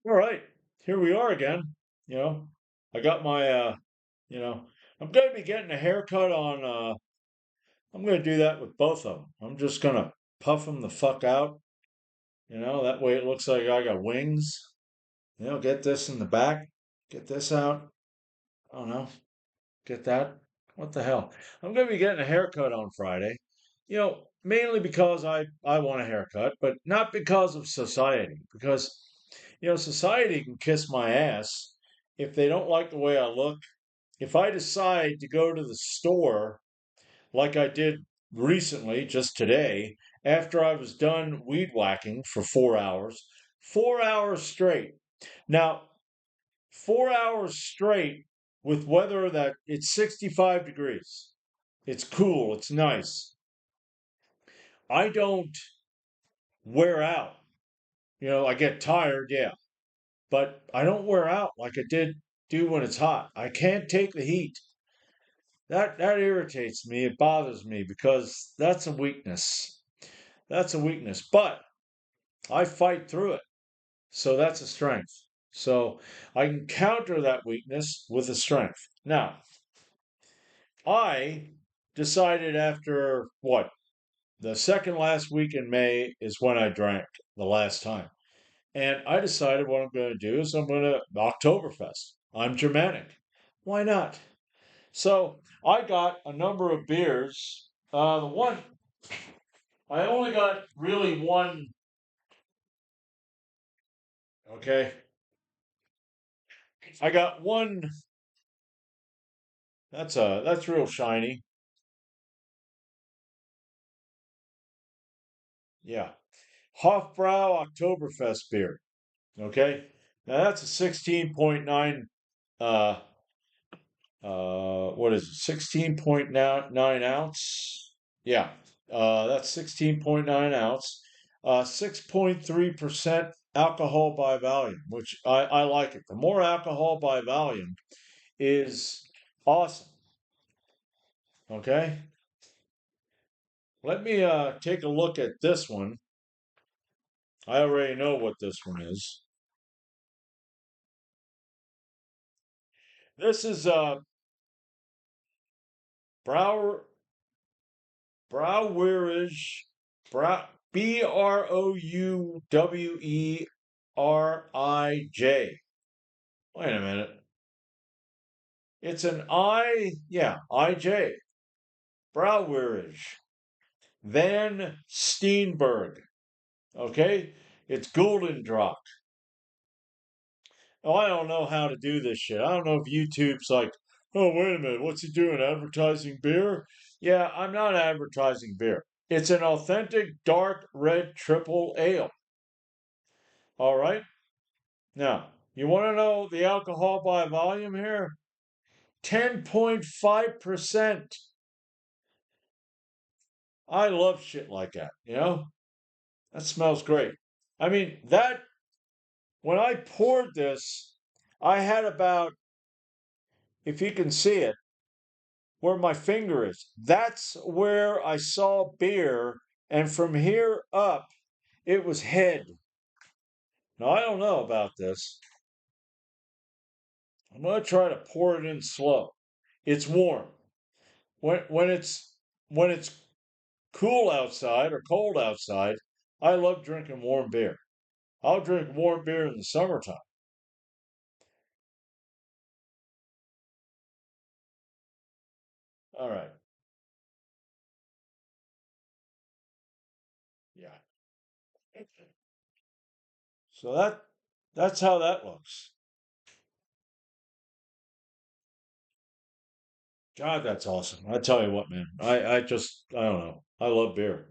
All right, here we are again. You know, I got my, you know, I'm going to be getting a haircut on, I'm going to do that with both of them. I'm just going to puff them the fuck out. That way it looks like I got wings. Get this in the back, get this out. I don't know, get that. What the hell? I'm going to be getting a haircut on Friday. Mainly because I want a haircut, but not because of society. Because, society can kiss my ass if they don't like the way I look. If I decide to go to the store like I did recently, just today, after I was done weed whacking for 4 hours, 4 hours straight. Now, 4 hours straight with weather that it's 65 degrees. It's cool, it's nice. I don't wear out. I get tired, yeah, but I don't wear out like I do when it's hot. I can't take the heat. That irritates me. It bothers me because that's a weakness. That's a weakness. But I fight through it. So that's a strength. So I can counter that weakness with a strength. Now, I decided after what? The second last week in May is when I drank the last time. And I decided what I'm going to do is I'm going to Oktoberfest. I'm Germanic. Why not? So I got a number of beers. The one I only got really one. Okay, I got one. That's real shiny. Yeah, Hofbrau Oktoberfest beer. Okay, now that's a 16.9. Uh, what is it? 16.9 ounce. Yeah, that's 16.9 ounce. 6.3% alcohol by volume, which I like it. The more alcohol by volume is awesome. Okay, let me take a look at this one. I already know what this one is. This is Brower Brauwerige Brouwerij. Wait a minute. It's an yeah, IJ. Brauwerige. Van Steenberg. Okay? It's Golden Drop. Oh, I don't know how to do this shit. I don't know if YouTube's like, oh, wait a minute, what's he doing? Advertising beer? Yeah, I'm not advertising beer. It's an authentic dark red triple ale. All right? Now, you want to know the alcohol by volume here? 10.5%. I love shit like that. That smells great. I mean, when I poured this, I had about, if you can see it, where my finger is. That's where I saw beer, and from here up, it was head. Now, I don't know about this. I'm going to try to pour it in slow. It's warm. When it's cool outside or cold outside, I love drinking warm beer. I'll drink warm beer in the summertime. All right. Yeah. So that's how that looks. God, that's awesome. I tell you what, man. I don't know. I love beer.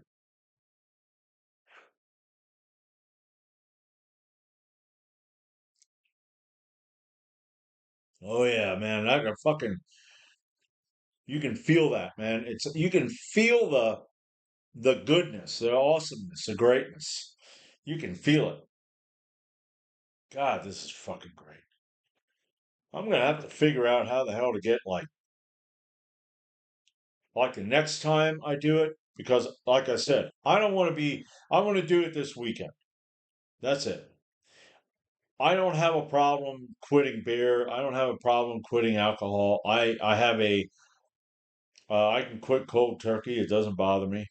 Oh yeah, man. I can fucking you can feel that, man. You can feel the goodness, the awesomeness, the greatness. You can feel it. God, this is fucking great. I'm gonna have to figure out how the hell to get like the next time I do it because like I said, I don't want to be I want to do it this weekend. That's it. I don't have a problem quitting beer. I don't have a problem quitting alcohol. I have a I can quit cold turkey. It doesn't bother me.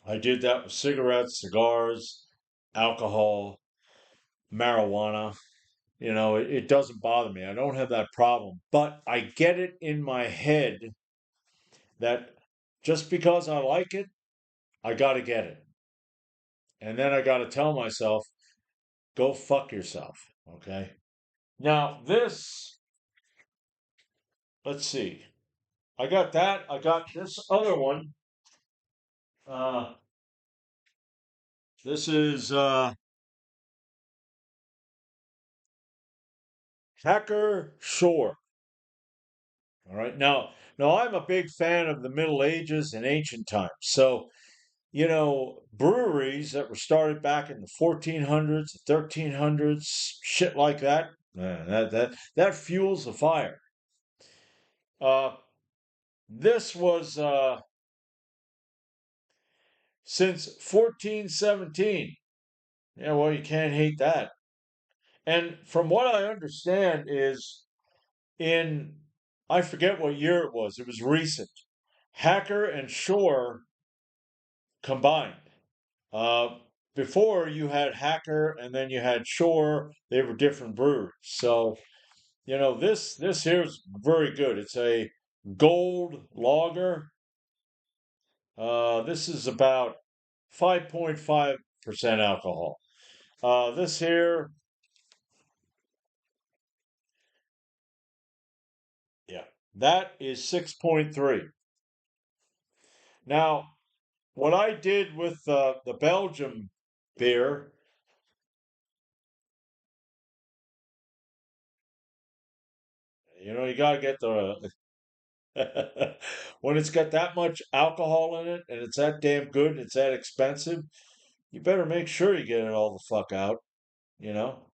I did that with cigarettes, cigars, alcohol, marijuana. It doesn't bother me. I don't have that problem. But I get it in my head that just because I like it, I got to get it. And then I got to tell myself, go fuck yourself. Okay. Now, let's see. I got that. I got this other one. Uh, this is Hacker Shore. All right. Now I'm a big fan of the Middle Ages and ancient times. So, breweries that were started back in the 1400s, 1300s, shit like that, that fuels the fire. Uh, this was since 1417. Yeah, well, you can't hate that. And from what I understand is in I forget what year it was. It was recent. Hacker and Shore combined. Uh, Before you had Hacker and then you had Shore. They were different breweries. So this here is very good. It's a gold lager. This is about 5.5% alcohol. This here, yeah, that is 6.3. Now, what I did with the Belgium beer, you got to get the when it's got that much alcohol in it and it's that damn good and it's that expensive, you better make sure you get it all the fuck out, you know?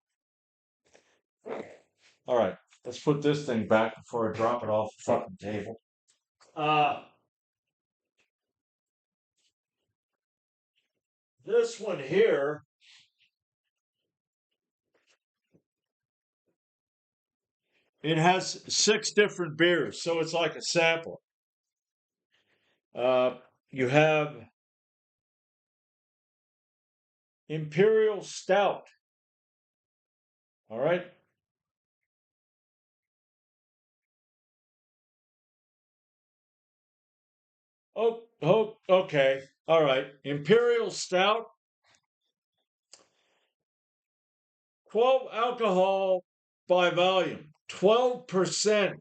All right, let's put this thing back before I drop it off the fucking table. Uh, this one here, it has six different beers, so it's like a sample. Uh, you have Imperial Stout, all right? Oh, okay. All right. Imperial Stout, 12 alcohol by volume, 12%.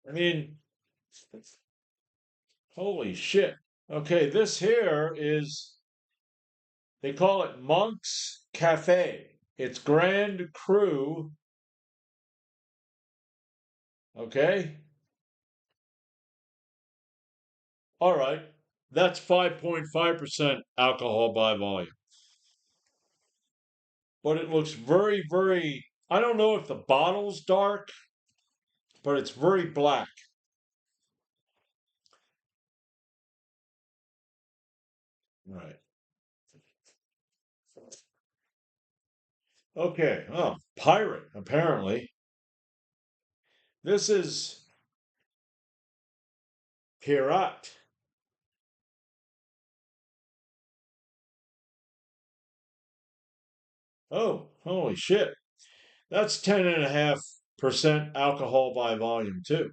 I mean, holy shit. Okay, this here they call it Monk's Cafe. It's Grand Cru, okay? All right. That's 5.5% alcohol by volume. But it looks very, very, I don't know if the bottle's dark, but it's very black. Right. Okay. Oh, pirate, apparently. This is Pirat. Oh, holy shit. That's 10.5% alcohol by volume, too.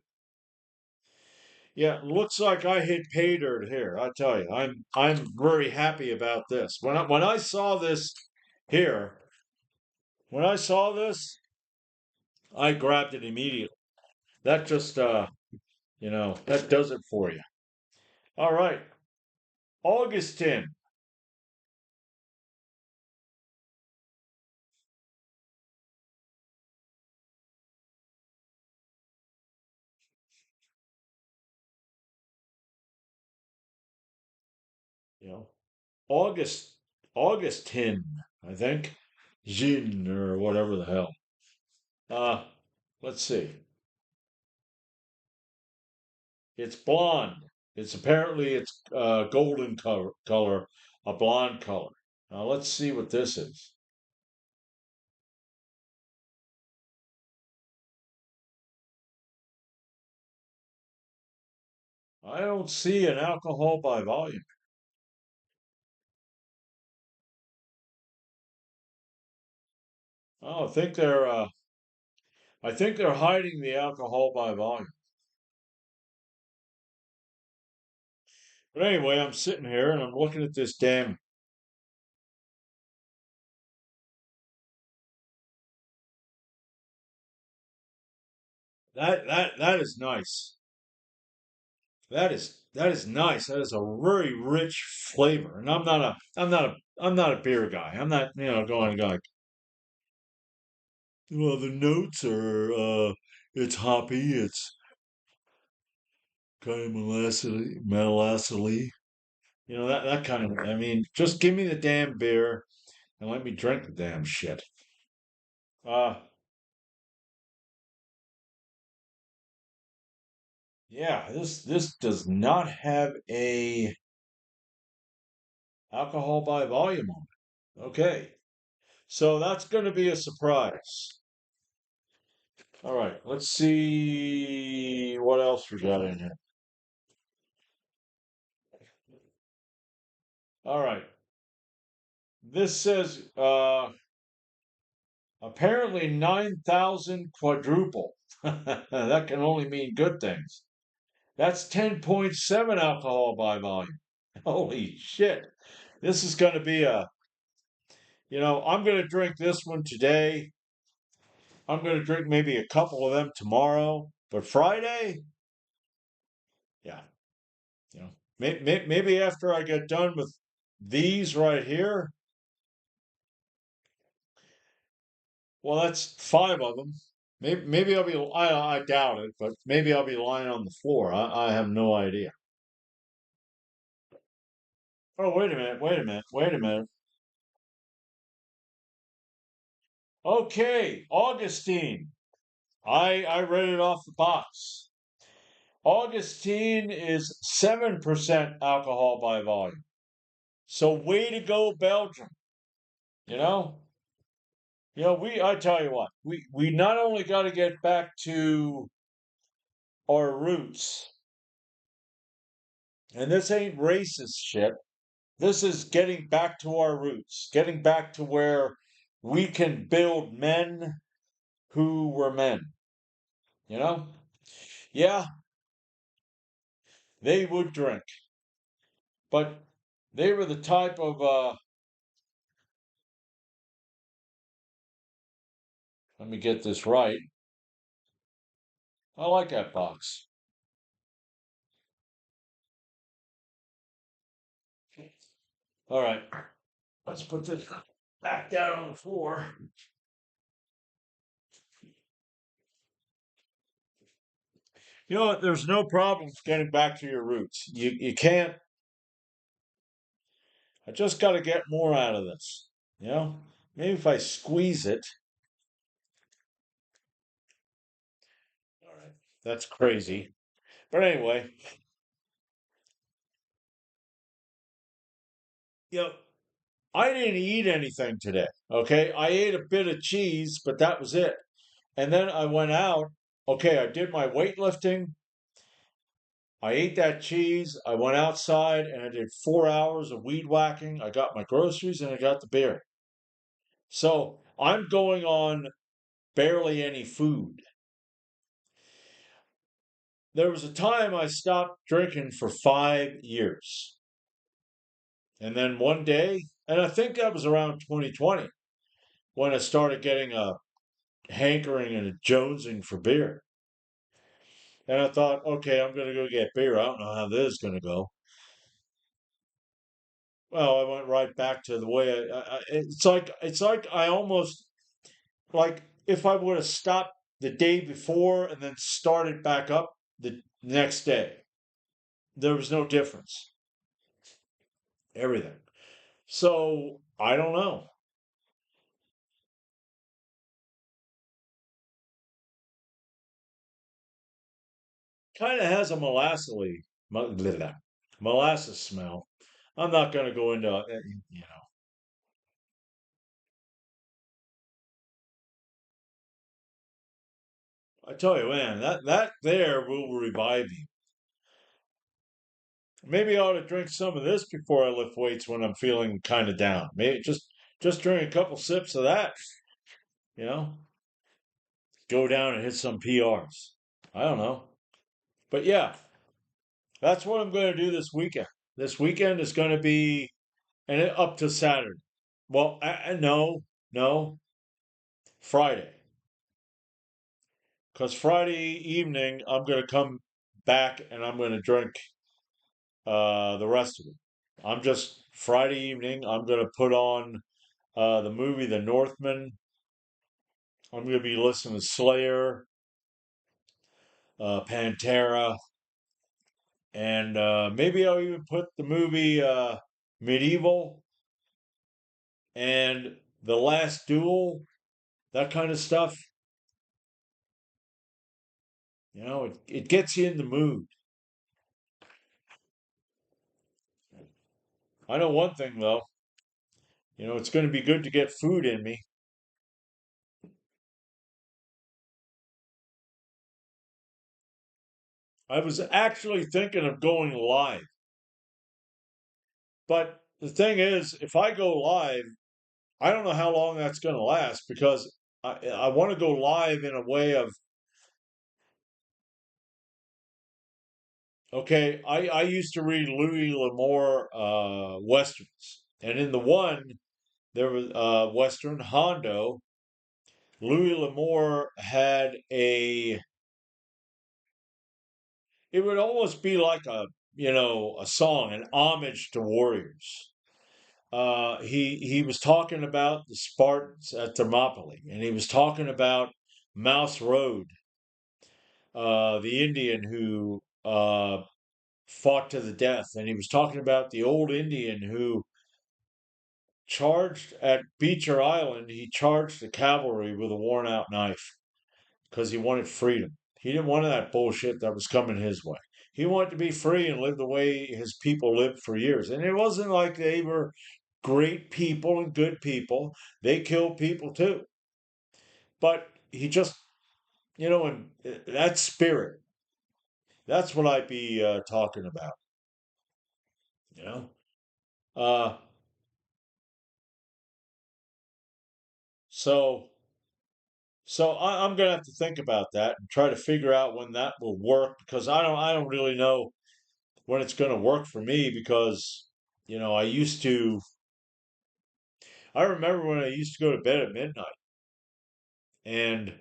Yeah, looks like I hit pay dirt here. I tell you, I'm very happy about this. When I saw this here, when I saw this, I grabbed it immediately. That just that does it for you. All right. Augustin. You know, August Augustin, I think. Gin or whatever the hell. Uh let's see. It's blonde. It's apparently it's golden color. a blonde color. Now let's see what this is. I don't see an alcohol by volume. Oh, I think they're hiding the alcohol by volume. But anyway, I'm sitting here and I'm looking at this damn. That is nice. That is nice. That is a very rich flavor. And I'm not a beer guy. I'm not, going, well, the notes are it's hoppy, it's kind of molassely. That kind of, I mean, just give me the damn beer and let me drink the damn shit. Uh yeah, this does not have a alcohol by volume on it. Okay. So that's going to be a surprise. All right, let's see what else we got in here. All right. This says apparently 9,000 quadruple. That can only mean good things. That's 10.7 alcohol by volume. Holy shit. This is going to be I'm going to drink this one today. I'm going to drink maybe a couple of them tomorrow. But Friday, yeah, maybe after I get done with these right here, well, that's five of them. Maybe I'll be, I doubt it, but maybe I'll be lying on the floor. I have no idea. Oh, wait a minute, wait a minute, wait a minute. Okay, Augustine. I read it off the box. Augustine is 7% alcohol by volume. So way to go, Belgium. You know? I tell you what, we not only got to get back to our roots, and this ain't racist shit. This is getting back to our roots, getting back to where we can build men who were men. You know? Yeah, they would drink, but they were the type of let me get this right. I like that box. All right, let's put this back down on the floor. You know what? There's no problem getting back to your roots. You can't. I just got to get more out of this. You know, maybe if I squeeze it. All right, that's crazy. But anyway, you know, I didn't eat anything today. Okay, I ate a bit of cheese, but that was it. And then I went out. Okay, I did my weightlifting. I ate that cheese. I went outside and I did 4 hours of weed whacking. I got my groceries and I got the beer. So I'm going on barely any food. There was a time I stopped drinking for 5 years. And then one day, and I think that was around 2020, when I started getting a hankering and a jonesing for beer. And I thought, okay, I'm going to go get beer. I don't know how this is going to go. Well, I went right back to the way it's like I almost like if I would have stopped the day before and then started back up the next day, there was no difference. Everything. So I don't know. Kind of has a molasses smell. I'm not going to go into, you know, I tell you, man, that there will revive you. Maybe I ought to drink some of this before I lift weights when I'm feeling kind of down. Maybe just drink a couple sips of that, you know, go down and hit some PRs. I don't know. But yeah, that's what I'm going to do this weekend. This weekend is going to be up to Saturday. Well, no, no, Friday. Because Friday evening, I'm going to come back and I'm going to drink the rest of it. I'm just, Friday evening, I'm going to put on the movie The Northman. I'm going to be listening to Slayer, Pantera, and maybe I'll even put the movie Medieval and The Last Duel, that kind of stuff. You know, it gets you in the mood. I know one thing though, you know, it's going to be good to get food in me. I was actually thinking of going live, but the thing is, if I go live, I don't know how long that's going to last because I want to go live in a way of, okay, I used to read Louis L'Amour westerns, and in the one there was Western Hondo. Louis L'Amour had a. It would almost be like a, you know, a song, an homage to warriors. He was talking about the Spartans at Thermopylae, and he was talking about Mouse Road, the Indian who fought to the death, and he was talking about the old Indian who charged at Beecher Island. He charged the cavalry with a worn out knife because he wanted freedom. He didn't want that bullshit that was coming his way. He wanted to be free and live the way his people lived for years. And it wasn't like they were great people and good people. They killed people too. But he just, you know, and that spirit, that's what I'd be talking about, you know? Uh, so, I'm going to have to think about that and try to figure out when that will work because I don't really know when it's going to work for me because, you know, I remember when I used to go to bed at midnight and,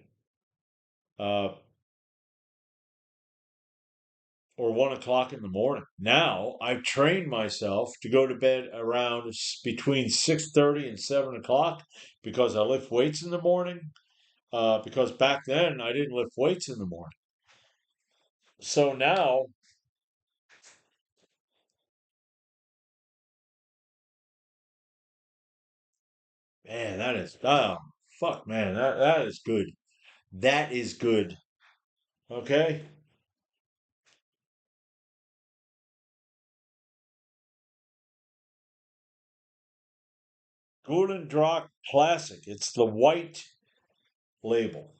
uh, or 1 o'clock in the morning. Now I've trained myself to go to bed around between 6:30 and 7 o'clock because I lift weights in the morning. Because back then I didn't lift weights in the morning. So now, man, that is, oh, fuck, man, that is good. That is good. Okay. Golden Drop Classic. It's the white label.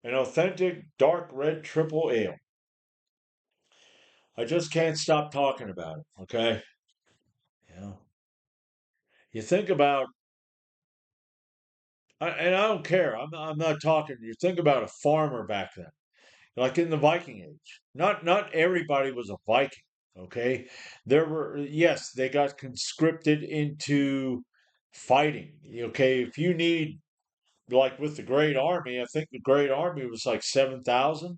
An authentic dark red triple ale. I just can't stop talking about it. Okay. You know, you think about, and I don't care. I'm not talking. You think about a farmer back then, like in the Viking Age. Not everybody was a Viking. Okay, there were, yes, they got conscripted into fighting. Okay, if you need, like with the Great Army, I think the Great Army was like 7,000,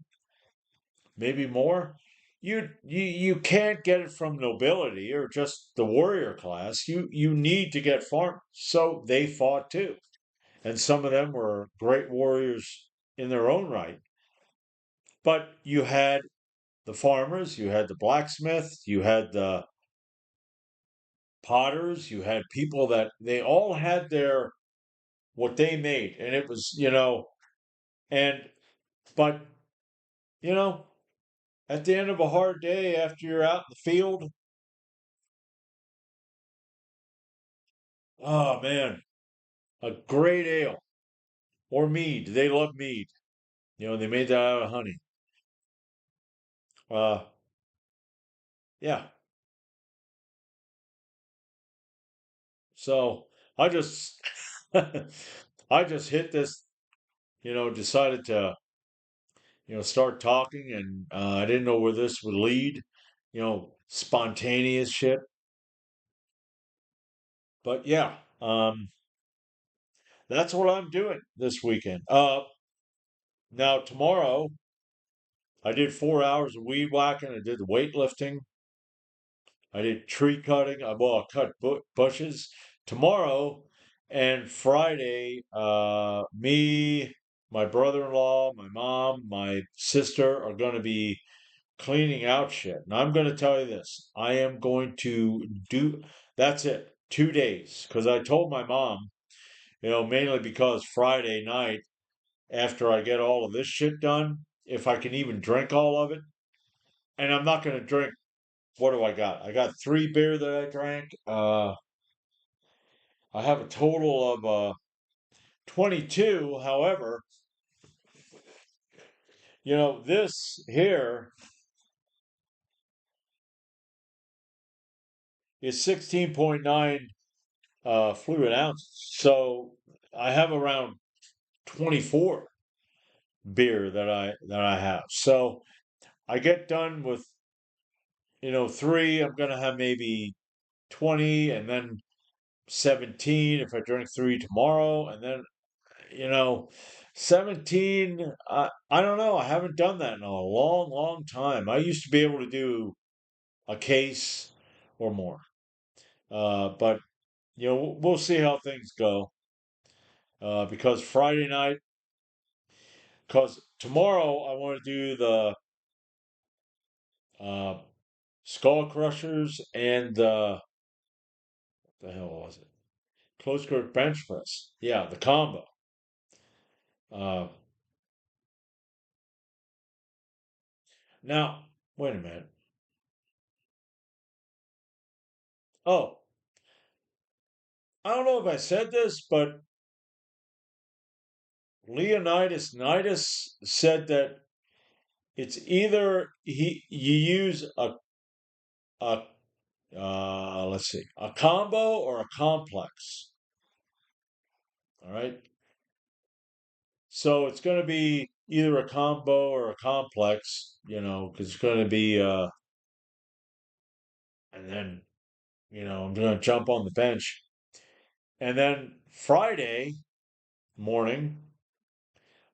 maybe more. You can't get it from nobility or just the warrior class. You need to get farmers. So they fought too. And some of them were great warriors in their own right. But you had the farmers, you had the blacksmith, you had the potters, you had people that they all had their what they made, and it was, you know, and but you know, at the end of a hard day after you're out in the field, Oh man, a great ale or mead. They love mead. They made that out of honey. Uh, yeah. So I just, I just hit this. Decided to start talking, and I didn't know where this would lead. Spontaneous shit. But yeah, that's what I'm doing this weekend. Now tomorrow I did 4 hours of weed whacking. I did the weightlifting. I did tree cutting. I cut bushes tomorrow and Friday. Me, my brother-in-law, my mom, my sister are going to be cleaning out shit. And I'm going to tell you this: I am going to do. That's it. 2 days, because I told my mom, mainly because Friday night after I get all of this shit done, if I can even drink all of it, and I'm not going to drink. What do I got? I got 3 beer that I drank. I have a total of 22. However, this here is 16.9 fluid ounces. So I have around 24 beer that I have. So I get done with 3. I'm gonna have maybe 20, and then 17 if I drink 3 tomorrow, and then you know 17. I don't know. I haven't done that in a long, long time. I used to be able to do a case or more, but we'll see how things go. Because Friday night, because tomorrow I want to do the uh, skull crushers and the hell was it? Close grip bench press. Yeah, the combo. Uh, Now, wait a minute. Oh, I don't know if I said this, but Leonidas Nidus said that it's either you use a let's see, a combo or a complex. All right. So it's going to be either a combo or a complex, because it's going to be, and then, I'm going to jump on the bench. And then Friday morning,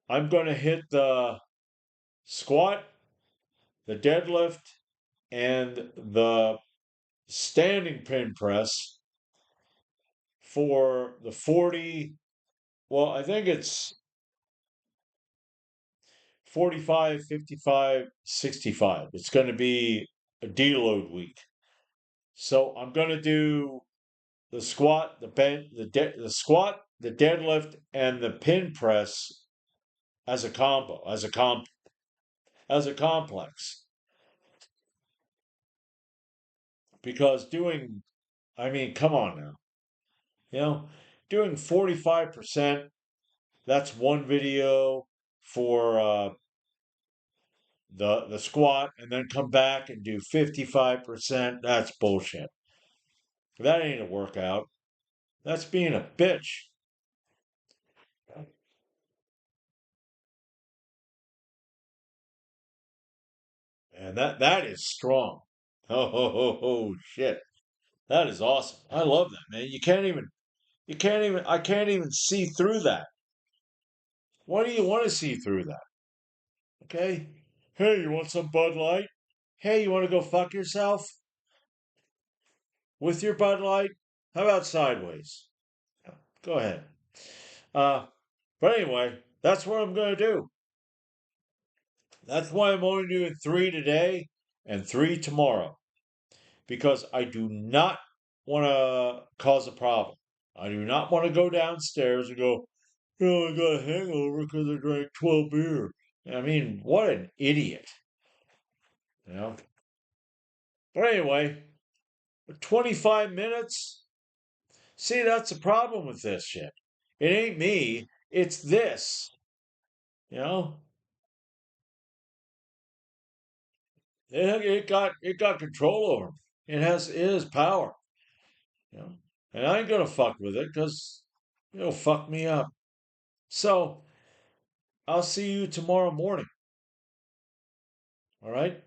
I'm going to hit the squat, the deadlift, and the standing pin press for the 40. Well, I think it's 45, 55, 65. It's going to be a deload week. So I'm going to do the squat, the bench, the squat, the deadlift, and the pin press as a combo, as a complex. Because I mean, come on now, you know, doing 45%. That's one video for the squat, and then come back and do 55%. That's bullshit. That ain't a workout. That's being a bitch. And that is strong. Oh shit. That is awesome. I love that, man. I can't even see through that. Why do you want to see through that? Okay? Hey, you want some Bud Light? Hey, you want to go fuck yourself with your Bud Light? How about sideways? Go ahead. Uh, but anyway, that's what I'm going to do. That's why I'm only doing 3 today and 3 tomorrow, because I do not want to cause a problem. I do not want to go downstairs and go, I got a hangover because I drank 12 beer. I mean, what an idiot. You know? But anyway, 25 minutes, See, that's the problem with this shit. It ain't me. It's this. You know, it got control over me. It has power. You know, and I ain't gonna fuck with it because it'll fuck me up. So I'll see you tomorrow morning. All right.